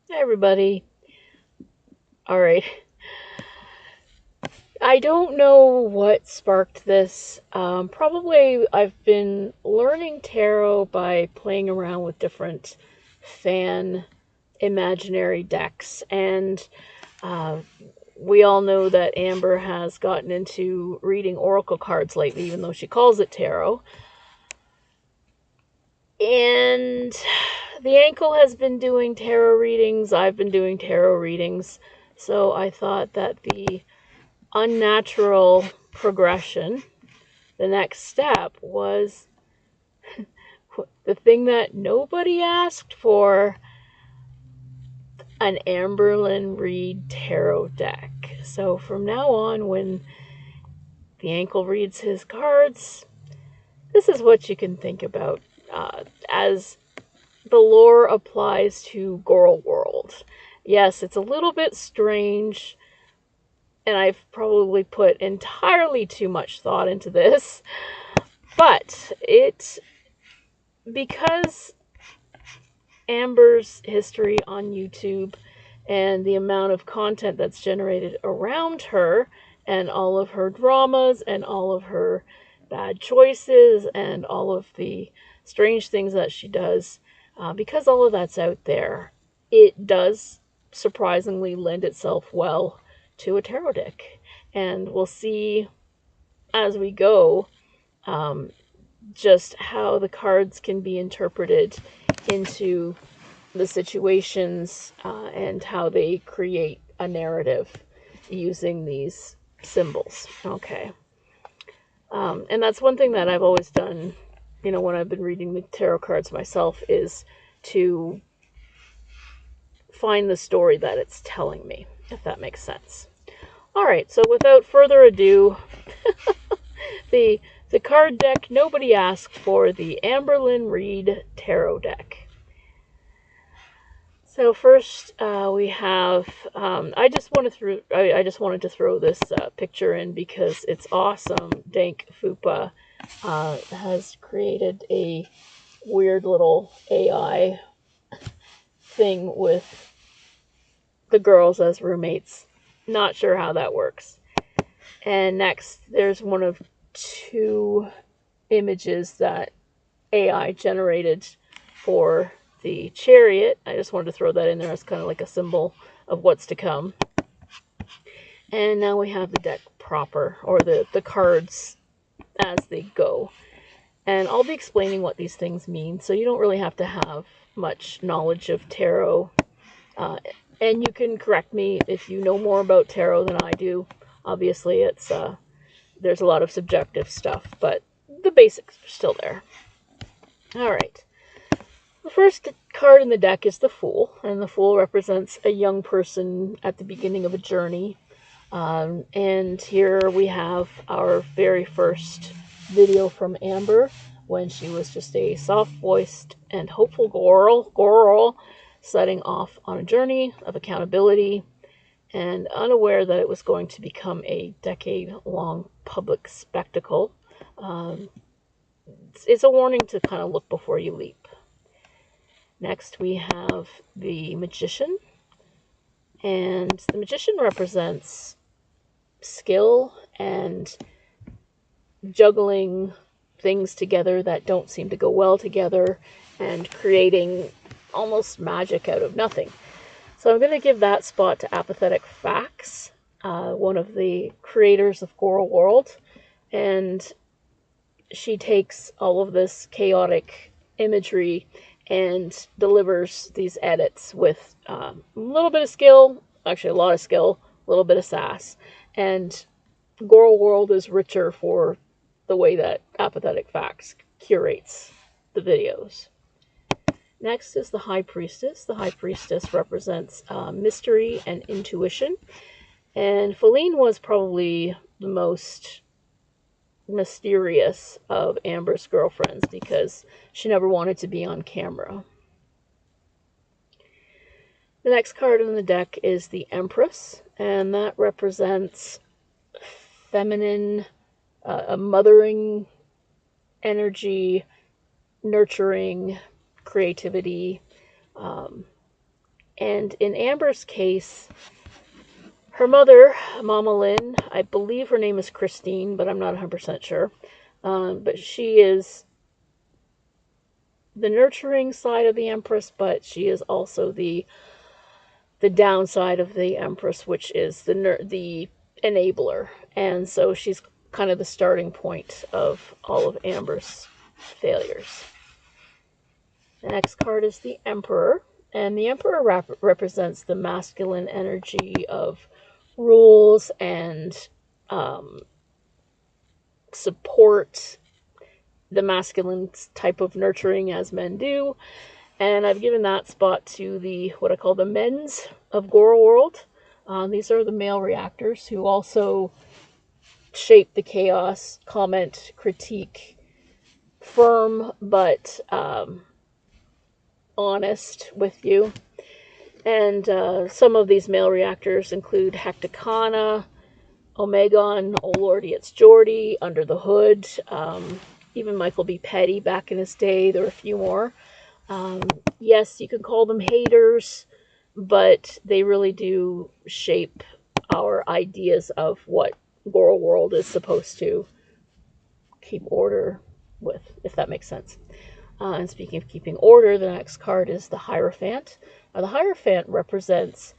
Hi, everybody. All right. I don't know what sparked this. Probably I've been learning tarot by playing around with different fan imaginary decks, and uh, we all know that Amber has gotten into reading oracle cards lately, even though she calls it tarot. And the ankle has been doing tarot readings. I've been doing tarot readings. So I thought that the unnatural progression, the next step, was the thing that nobody asked for, an AmberLynn Reid tarot deck. So from now on, when the ankle reads his cards, this is what you can think about as the lore applies to Gorl World. Yes, it's a little bit strange, and I've probably put entirely too much thought into this, but because Amber's history on YouTube and the amount of content that's generated around her and all of her dramas and all of her bad choices and all of the strange things that she does, because all of that's out there, it does surprisingly lend itself well to a tarot deck. And we'll see as we go um, just how the cards can be interpreted into the situations and how they create a narrative using these symbols. Okay. And that's one thing that I've always done, when I've been reading the tarot cards myself, is to find the story that it's telling me, if that makes sense. All right, so without further ado, the the card deck nobody asked for, the AmberLynn Reid tarot deck. So first, we have. I just wanted to throw this picture in because it's awesome. Dank Fupa has created a weird little AI thing with the girls as roommates. Not sure how that works. And next, there's one of two images that AI generated for the chariot. I just wanted to throw that in there as kind of like a symbol of what's to come. And now we have the deck proper, or the cards as they go. And I'll be explaining what these things mean, so you don't really have to have much knowledge of tarot. And you can correct me if you know more about tarot than I do. Obviously, there's a lot of subjective stuff, but the basics are still there. All right. The first card in the deck is the Fool, and the Fool represents a young person at the beginning of a journey. And here we have our very first video from Amber when she was just a soft-voiced and hopeful girl setting off on a journey of accountability and unaware that it was going to become a decade-long public spectacle. It's a warning to kind of look before you leap. Next, we have the Magician, and the Magician represents skill and juggling things together that don't seem to go well together and creating almost magic out of nothing. So I'm going to give that spot to Apathetic Facts, one of the creators of Gorl World, and she takes all of this chaotic imagery and delivers these edits with a little bit of skill, actually a lot of skill, a little bit of sass. And Gorl World is richer for the way that Apathetic Facts curates the videos. Next is the High Priestess. The High Priestess represents mystery and intuition. And Feline was probably the most mysterious of Amber's girlfriends because she never wanted to be on camera. The next card in the deck is the Empress, and that represents feminine, a mothering energy, nurturing, creativity, And in Amber's case, her mother, Mama Lynn, I believe her name is Christine, but I'm not 100% sure. But she is the nurturing side of the Empress, but she is also the downside of the Empress, which is the enabler. And so she's kind of the starting point of all of Amber's failures. The next card is the Emperor, and the Emperor represents the masculine energy of rules and support, the masculine type of nurturing as men do. And I've given that spot to the what I call the men's of Gorl World. These are the male reactors who also shape the chaos, comment, critique, firm but honest with you. And some of these male reactors include Hecticana, Omegon, Oh Lordy, It's Geordie, Under the Hood, even Michael B. Petty back in his day. There were a few more. Yes, you can call them haters, but they really do shape our ideas of what Gorl World is supposed to keep order with, if that makes sense. And speaking of keeping order, the next card is the Hierophant. Now, the Hierophant represents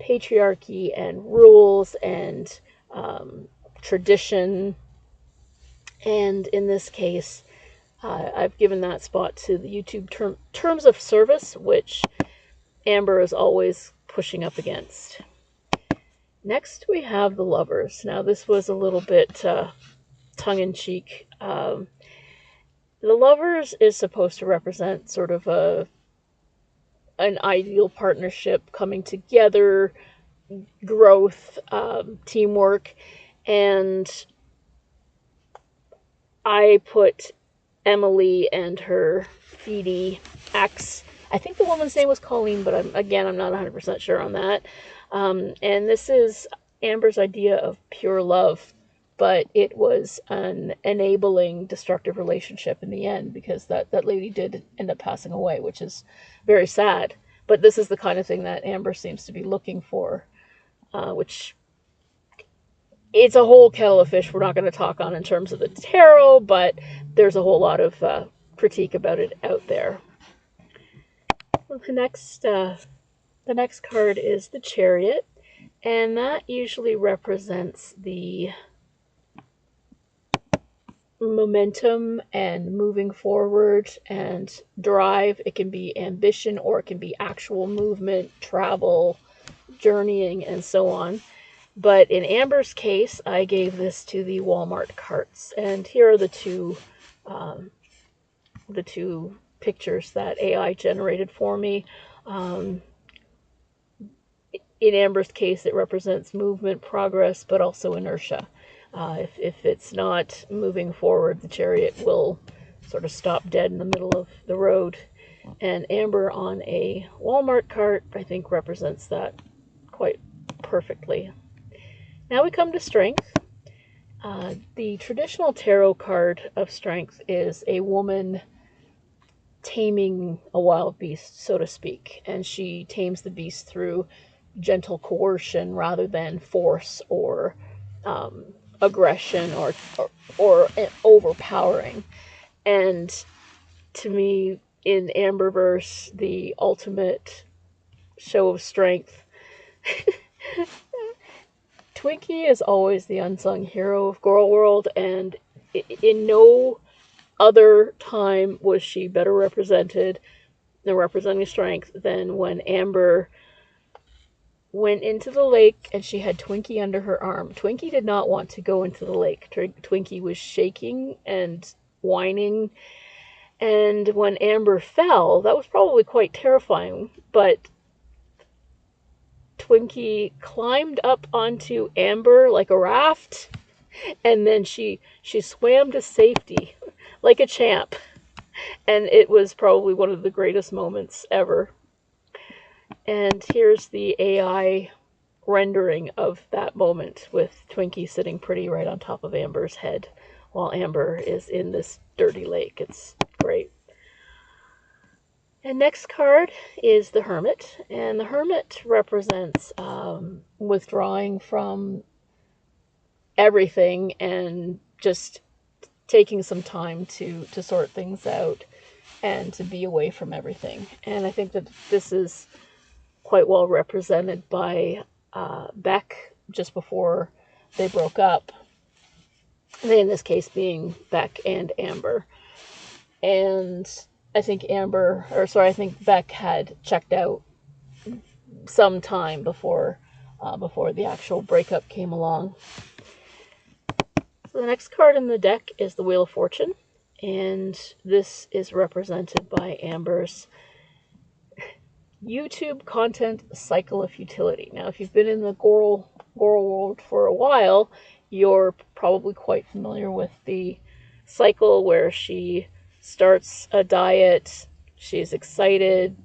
patriarchy and rules and tradition. And in this case, I've given that spot to the YouTube terms of service, which Amber is always pushing up against. Next, we have the Lovers. Now, this was a little bit tongue-in-cheek. The Lovers is supposed to represent sort of an ideal partnership, coming together, growth, teamwork, and I put Emily and her Feedy ex. I think the woman's name was Colleen, but I'm not 100% sure on that. And this is Amber's idea of pure love, but it was an enabling, destructive relationship in the end, because that lady did end up passing away, which is very sad. But this is the kind of thing that Amber seems to be looking for, which it's a whole kettle of fish we're not going to talk on in terms of the tarot, but there's a whole lot of critique about it out there. Well, the next card is the Chariot, and that usually represents the momentum and moving forward and drive. It can be ambition, or it can be actual movement, travel, journeying, and so on. But in Amber's case, I gave this to the Walmart carts, and here are the two pictures that AI generated for me. In Amber's case, it represents movement, progress, but also inertia. If it's not moving forward, the Chariot will sort of stop dead in the middle of the road. And Amber on a Walmart cart, I think, represents that quite perfectly. Now we come to Strength. The traditional tarot card of Strength is a woman taming a wild beast, so to speak, and she tames the beast through gentle coercion rather than force or aggression or overpowering. And to me, in Amberverse, the ultimate show of strength, Twinkie is always the unsung hero of Gorl World, and in no other time was she better represented and representing strength than when Amber went into the lake and she had Twinkie under her arm. Twinkie did not want to go into the lake. Twinkie was shaking and whining, and when Amber fell, that was probably quite terrifying, but Twinkie climbed up onto Amber like a raft, and then she swam to safety like a champ. And it was probably one of the greatest moments ever. And here's the AI rendering of that moment, with Twinkie sitting pretty right on top of Amber's head while Amber is in this dirty lake. It's great. And next card is the Hermit, and the Hermit represents withdrawing from everything and just taking some time to sort things out and to be away from everything. And I think that this is quite well represented by Beck just before they broke up. They, in this case, being Beck and Amber. And I think I think Beck had checked out some time before the actual breakup came along. So the next card in the deck is the Wheel of Fortune, and this is represented by Amber's YouTube content cycle of futility. Now, if you've been in the Gorl World for a while, you're probably quite familiar with the cycle where she starts a diet, she's excited,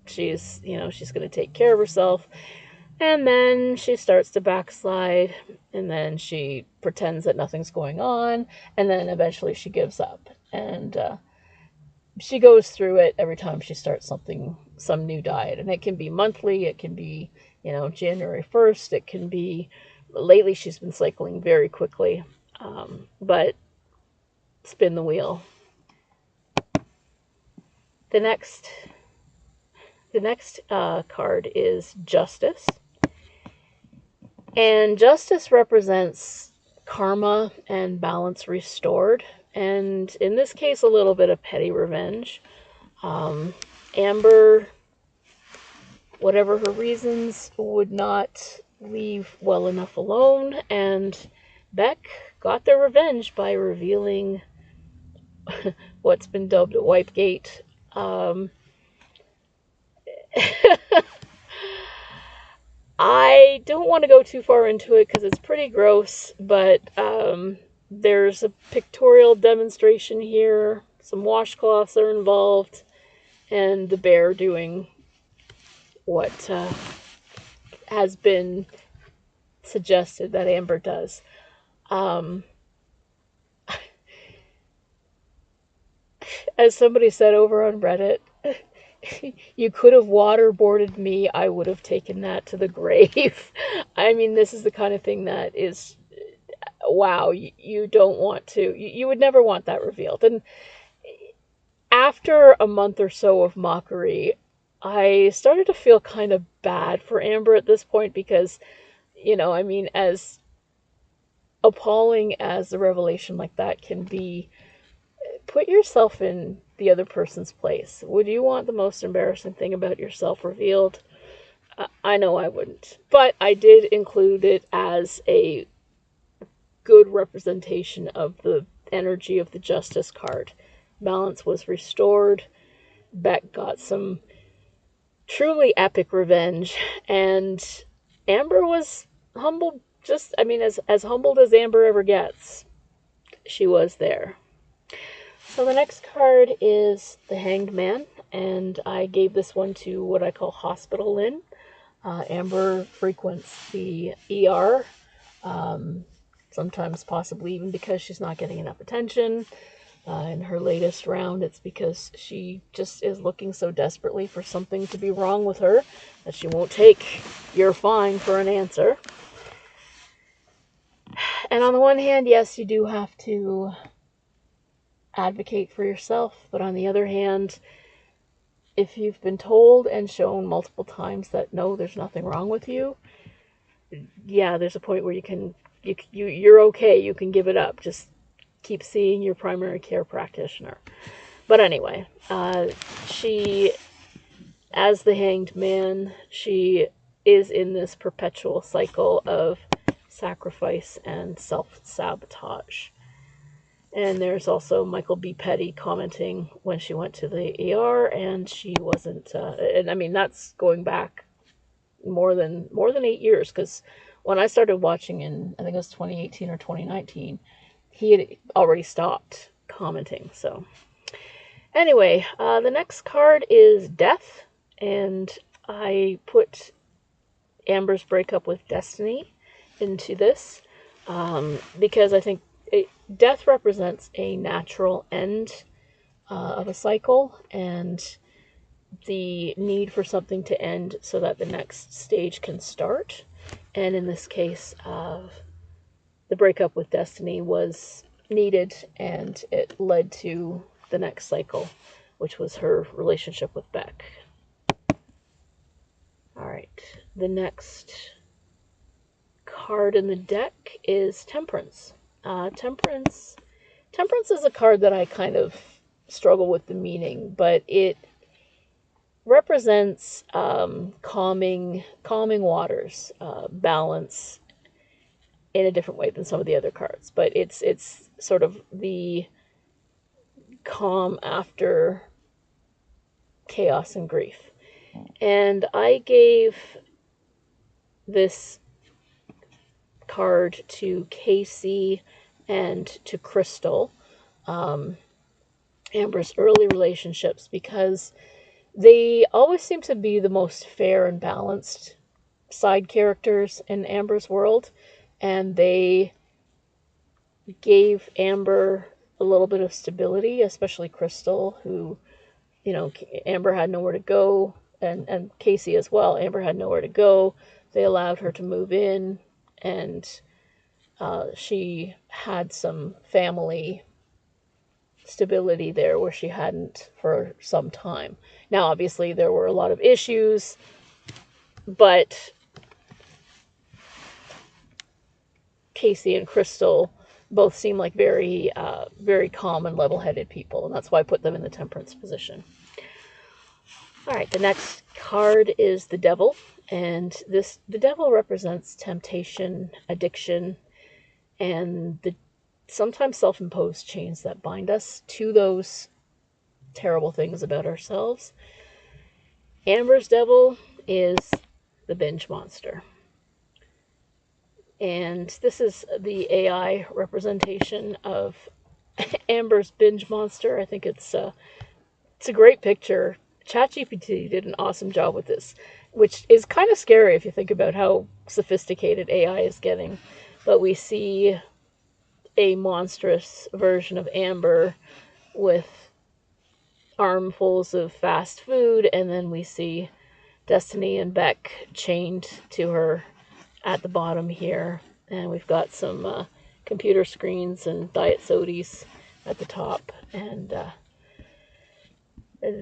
she's going to take care of herself, and then she starts to backslide, and then she pretends that nothing's going on, and then eventually she gives up. And she goes through it every time she starts some new diet. And it can be monthly, it can be, January 1st, it can be, lately she's been cycling very quickly. But spin the wheel. The next card is Justice. And Justice represents karma and balance restored. And in this case, a little bit of petty revenge. Amber, whatever her reasons, would not leave well enough alone. And Beck got their revenge by revealing what's been dubbed a Wipegate. I don't want to go too far into it because it's pretty gross, but there's a pictorial demonstration here. Some washcloths are involved, and the bear doing what has been suggested that Amber does. As somebody said over on Reddit, you could have waterboarded me, I would have taken that to the grave. I mean, this is the kind of thing that is, wow, you don't want to, you would never want that revealed. And after a month or so of mockery, I started to feel kind of bad for Amber at this point because, as appalling as a revelation like that can be, put yourself in the other person's place. Would you want the most embarrassing thing about yourself revealed? I know I wouldn't. But I did include it as a good representation of the energy of the Justice card. Balance was restored. Beck got some truly epic revenge. And Amber was humbled, as humbled as Amber ever gets. She was there. So the next card is the Hanged Man, and I gave this one to what I call Hospital Lynn. Amber frequents the ER, sometimes possibly even because she's not getting enough attention. In her latest round, it's because she just is looking so desperately for something to be wrong with her that she won't take "you're fine" for an answer. And on the one hand, yes, you do have to advocate for yourself, but on the other hand, if you've been told and shown multiple times that no, there's nothing wrong with you, yeah, there's a point where you're okay, you can give it up. Just keep seeing your primary care practitioner. But anyway, she, as the Hanged Man, she is in this perpetual cycle of sacrifice and self-sabotage. And there's also Michael B. Petty commenting when she went to the ER, and she wasn't. And that's going back more than 8 years. Because when I started watching in, I think it was 2018 or 2019, he had already stopped commenting. So anyway, the next card is Death, and I put Amber's breakup with Destiny into this because I think death represents a natural end of a cycle, and the need for something to end so that the next stage can start. And in this case, the breakup with Destiny was needed, and it led to the next cycle, which was her relationship with Beck. All right, the next card in the deck is Temperance. Temperance is a card that I kind of struggle with the meaning, but it represents calming waters, balance in a different way than some of the other cards. But it's sort of the calm after chaos and grief. And I gave this card to Casey and to Crystal, Amber's early relationships, because they always seem to be the most fair and balanced side characters in Amber's world, and they gave Amber a little bit of stability, especially Crystal, who, you know, Amber had nowhere to go, and Casey as well. Amber had nowhere to go. They allowed her to move in, and she had some family stability there where she hadn't for some time. Now, obviously, there were a lot of issues, but Casey and Crystal both seem like very, very calm and level-headed people, and that's why I put them in the Temperance position. All right, the next card is the Devil, and the Devil represents temptation, addiction, and the sometimes self-imposed chains that bind us to those terrible things about ourselves. Amber's Devil is the binge monster. And this is the AI representation of Amber's binge monster. I think it's a great picture. ChatGPT did an awesome job with this, which is kind of scary if you think about how sophisticated AI is getting. But we see a monstrous version of Amber with armfuls of fast food, and then we see Destiny and Beck chained to her at the bottom here, and we've got some computer screens and diet sodies at the top, and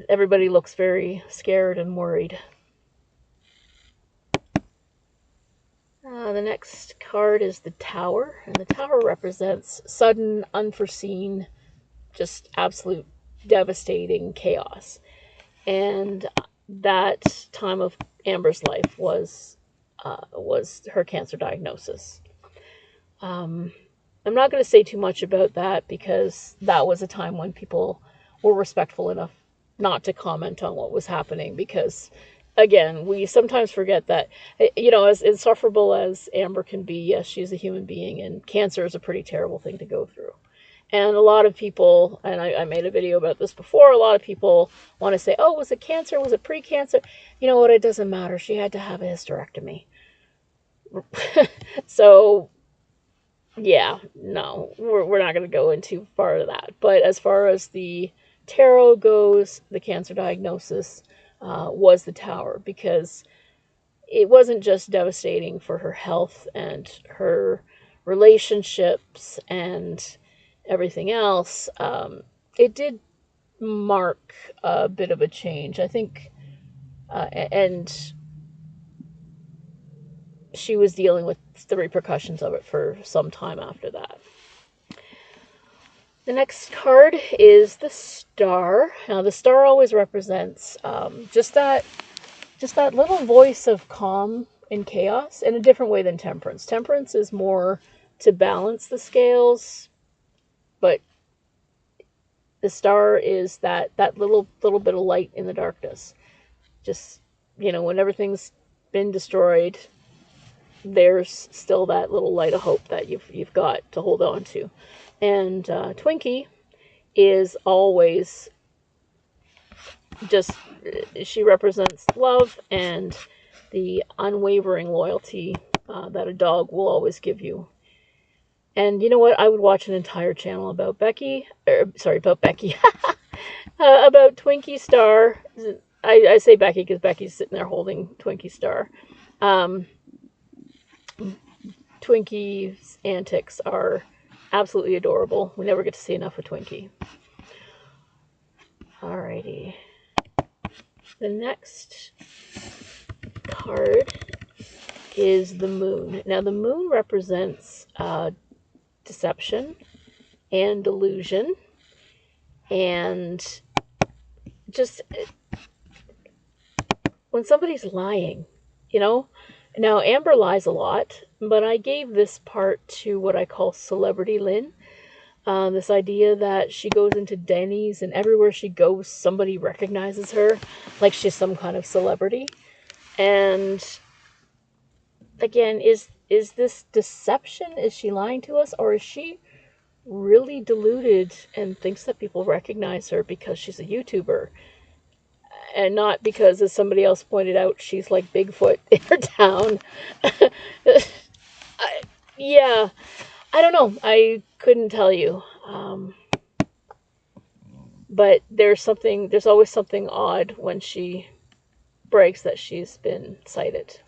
everybody looks very scared and worried. The next card is the Tower, and the Tower represents sudden, unforeseen, just absolute devastating chaos. And that time of Amber's life was her cancer diagnosis. I'm not going to say too much about that because that was a time when people were respectful enough not to comment on what was happening, because again, we sometimes forget that, you know, as insufferable as Amber can be, yes, she's a human being, and cancer is a pretty terrible thing to go through. And a lot of people, and I made a video about this before, a lot of people want to say, oh, was it cancer? Was it pre-cancer? You know what? It doesn't matter. She had to have a hysterectomy. So, yeah, no, we're not going to go into far of that. But as far as the tarot goes, the cancer diagnosis was the Tower, because it wasn't just devastating for her health and her relationships and everything else. It did mark a bit of a change, I think, and she was dealing with the repercussions of it for some time after that. The next card is the Star. Now, the Star always represents just that little voice of calm in chaos in a different way than Temperance. Temperance is more to balance the scales, but the Star is that little bit of light in the darkness. Just, you know, when everything's been destroyed, there's still that little light of hope that you've got to hold on to. And Twinkie is always just, she represents love and the unwavering loyalty that a dog will always give you. And you know what? I would watch an entire channel about Becky, about Twinkie Star. I say Becky because Becky's sitting there holding Twinkie Star. Twinkie's antics are absolutely adorable. We never get to see enough of Twinkie. Alrighty. The next card is the moon. Now, the moon represents deception and delusion, and just when somebody's lying, you know. Now, Amber lies a lot, but I gave this part to what I call Celebrity Lynn. This idea that she goes into Denny's and everywhere she goes, somebody recognizes her, like she's some kind of celebrity. And again, is this deception? Is she lying to us, or is she really deluded and thinks that people recognize her because she's a YouTuber? And not because, as somebody else pointed out, she's like Bigfoot in her town. Yeah, I don't know. I couldn't tell you. But there's always something odd when she breaks that she's been cited.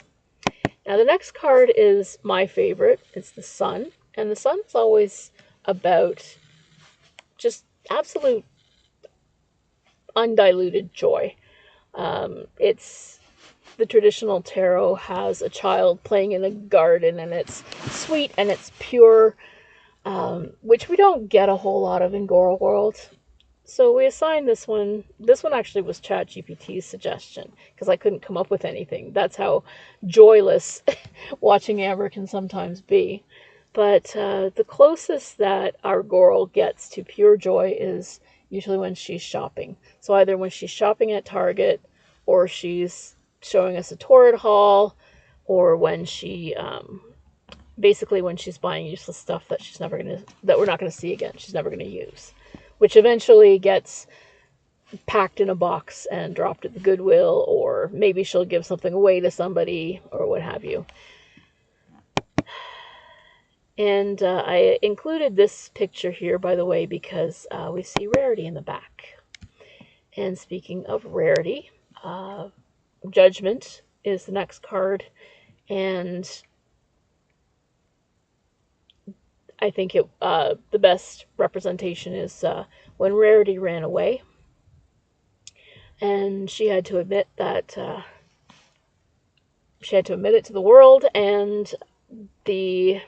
Now, the next card is my favorite. It's the sun. And the sun's always about just absolute undiluted joy. It's the traditional tarot has a child playing in a garden, and it's sweet and it's pure, which we don't get a whole lot of in Gorl World. So we assigned this one. This one actually was ChatGPT's suggestion because I couldn't come up with anything. That's how joyless watching Amber can sometimes be. But the closest that our Gorl gets to pure joy is usually when she's shopping. So either when she's shopping at Target, or she's showing us a torrid haul, or when she, basically when she's buying useless stuff that we're not gonna see again. She's never gonna use, which eventually gets packed in a box and dropped at the Goodwill, or maybe she'll give something away to somebody, or what have you. And I included this picture here, by the way, because we see Rarity in the back. And speaking of Rarity, Judgment is the next card. And I think the best representation is when Rarity ran away. And she had to admit that she had to admit it to the world, and the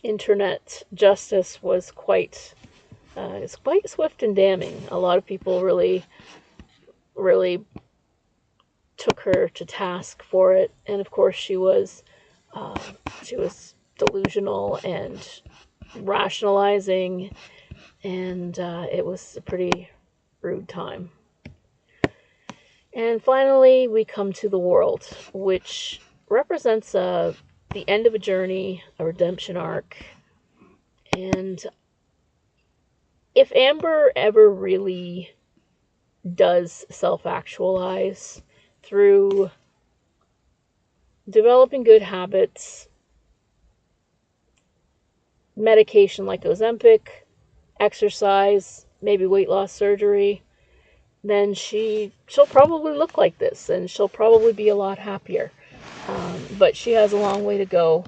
internet justice was quite swift and damning. A lot of people really took her to task for it, and of course she was delusional and rationalizing, and it was a pretty rude time. And finally, we come to the World, which represents the end of a journey, a redemption arc. And if Amber ever really does self-actualize through developing good habits, medication like Ozempic, exercise, maybe weight loss surgery, then she'll probably look like this, and she'll probably be a lot happier. But she has a long way to go.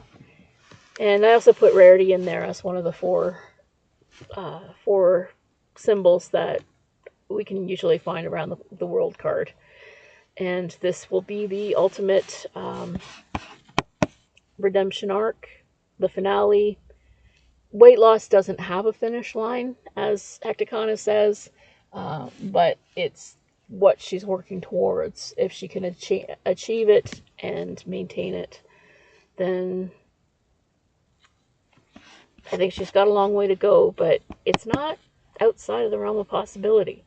And I also put Rarity in there as one of the four symbols that we can usually find around the World card. And this will be the ultimate redemption arc, the finale. Weight loss doesn't have a finish line, as Hecticana says, but it's what she's working towards. If she can achieve it and maintain it, then I think she's got a long way to go, but it's not outside of the realm of possibility.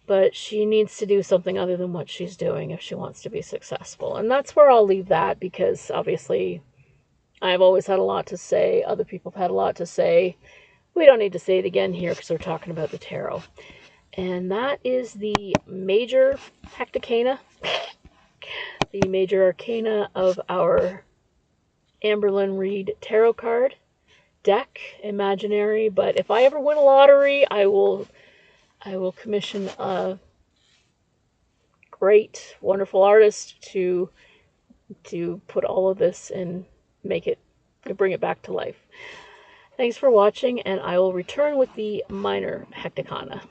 But she needs to do something other than what she's doing if she wants to be successful. And that's where I'll leave that, because obviously I've always had a lot to say. Other people have had a lot to say. We don't need to say it again here because we're talking about the tarot. And that is the major Hecticana, the major arcana of our AmberLynn Reid tarot card deck, imaginary. But if I ever win a lottery, I will I will commission a great, wonderful artist to put all of this and make it, bring it back to life. Thanks for watching, and I will return with the minor Hecticana.